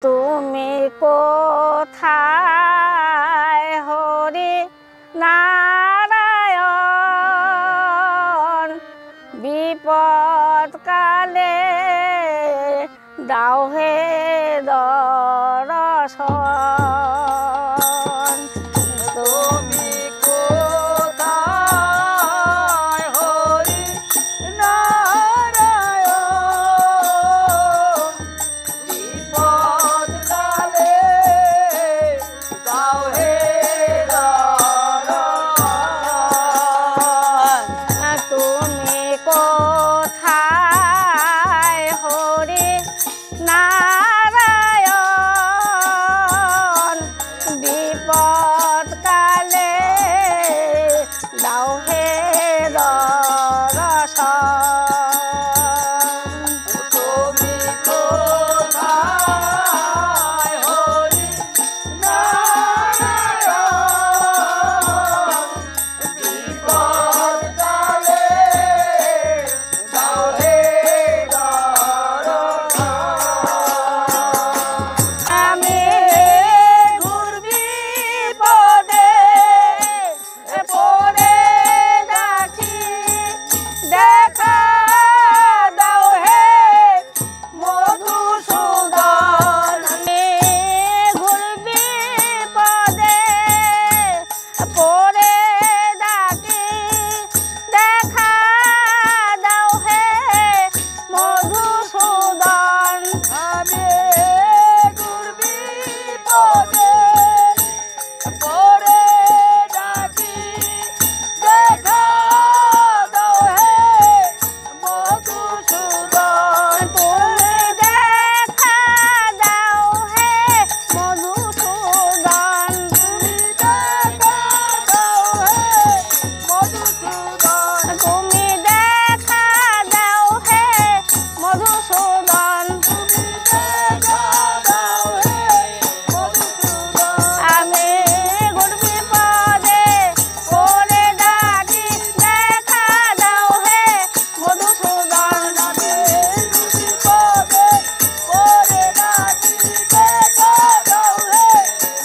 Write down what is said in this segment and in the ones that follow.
তুমি কোথায় হরি নারায়ণ বিপদ কালে দাও হে দর্শন। তুমি কোথায় হরি নারায়ণ বিপদ কালে দাও হে দর্শন। তুমি কোথায় হরি নারায়ণ বিপদ কালে দাও হে দর্শন। তুমি কোথায় হরি নারায়ণ বিপদ কালে দাও হে দর্শন। আমি ঘোর বিপদে পড়ে ডাকি দেখা দাও হে মধুসূদন। আমি ঘোর বিপদে পড়ে ডাকি দেখা দাও হে মধুসূদন। আমি ঘোর বিপদে পড়ে ডাকি দেখা দাও হে মধুসূদন। তুমি দেখা দাও হে মধুসূদন। তুমি দেখা দাও হে মধুসূদন। তুমি দেখা দাও হে মধুসূদন। তুমি দেখা দাও হে মধুসূদন। আমি ঘোর বিপদে পড়ে ডাকি দেখা দাও হে মধুসূদন। আমি ঘোর বিপদে পড়ে ডাকি দেখা দাও হে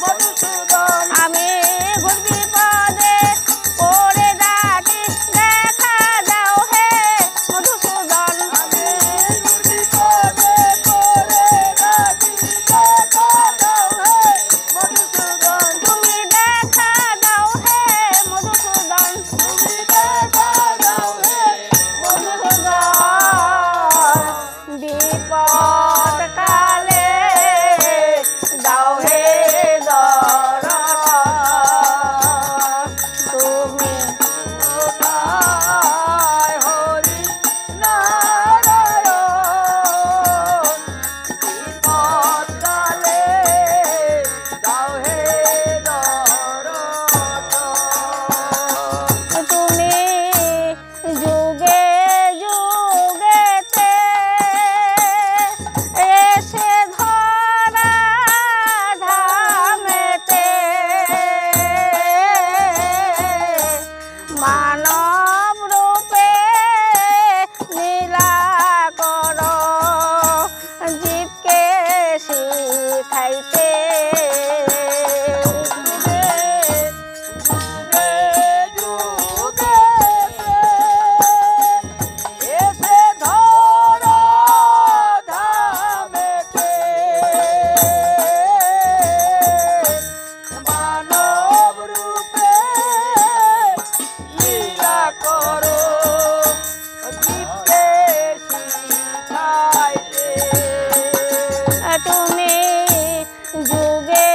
মধুসূদন। আমি ঘোর বিপদে পড়ে ডাকি দেখা দাও হে মধুসূদন। আমি ঘোর বিপদে পড়ে ডাকি দেখা দাও হে মধুসূদন। তুমি দেখা দাও হে মধুসূদন। তুমি দেখা দাও হে মধুসূদন। বিপদ কালে দাও হে দর্শন। তুমি কোথায় হরি নারায়ণ বিপদ কালে দাও হে দর্শন। তুমি যুগে যুগেতে এসে ধরা ধামেতে মানব রূপে লীলা করো জীবকে শিখাইতে। যুগে যুগেতে এসে ধরা ধামেতে মানব রূপে লীলা করো জীবকে শিখাইতে। তুমি যুগে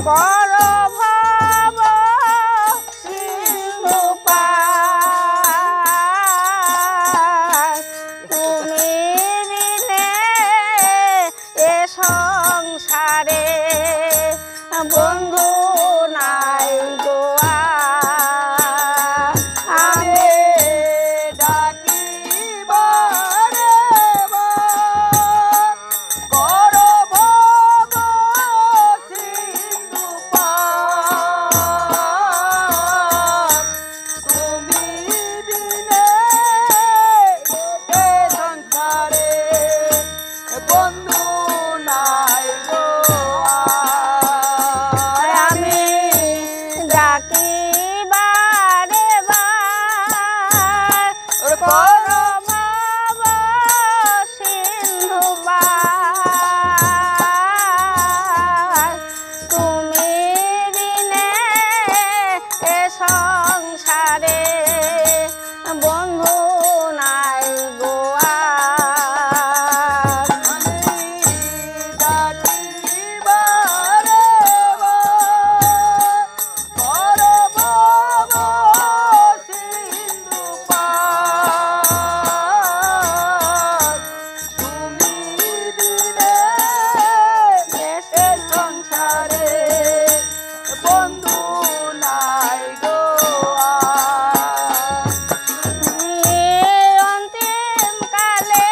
কর ভব সিন্ধু পার তুমি বিনে এ সংসারে বন্ধু নাই গো আর। আমি ডাকি বারে কর ভব সিন্ধু পার তুমি বিনে এ সংসারে বন্ধু নাই গো আর। আমি ডাকি বারে বার কর ভব সিন্ধু পার তুমি বিনে এ সংসারে বন্ধু নাই গো আর। ডাকি বারে কর ভব সিন্ধু পার তুমি বিনে এ সংসারে বন্ধু নাই গো আর। অন্তিম কালে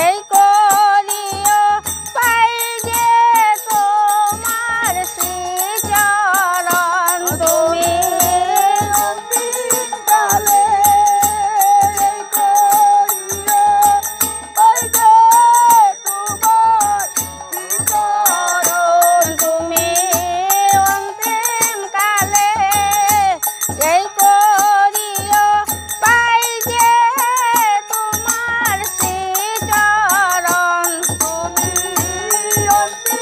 এই করিও পাই যে তোমার শ্রীচরণ তুমি অন্তিম কালে এই করিও পাই যে তোমার শ্রীচরণ তুমি অন্তিম কালে এই করিও পাই যে তোমার শ্রীচরণ তুমি অন্তিম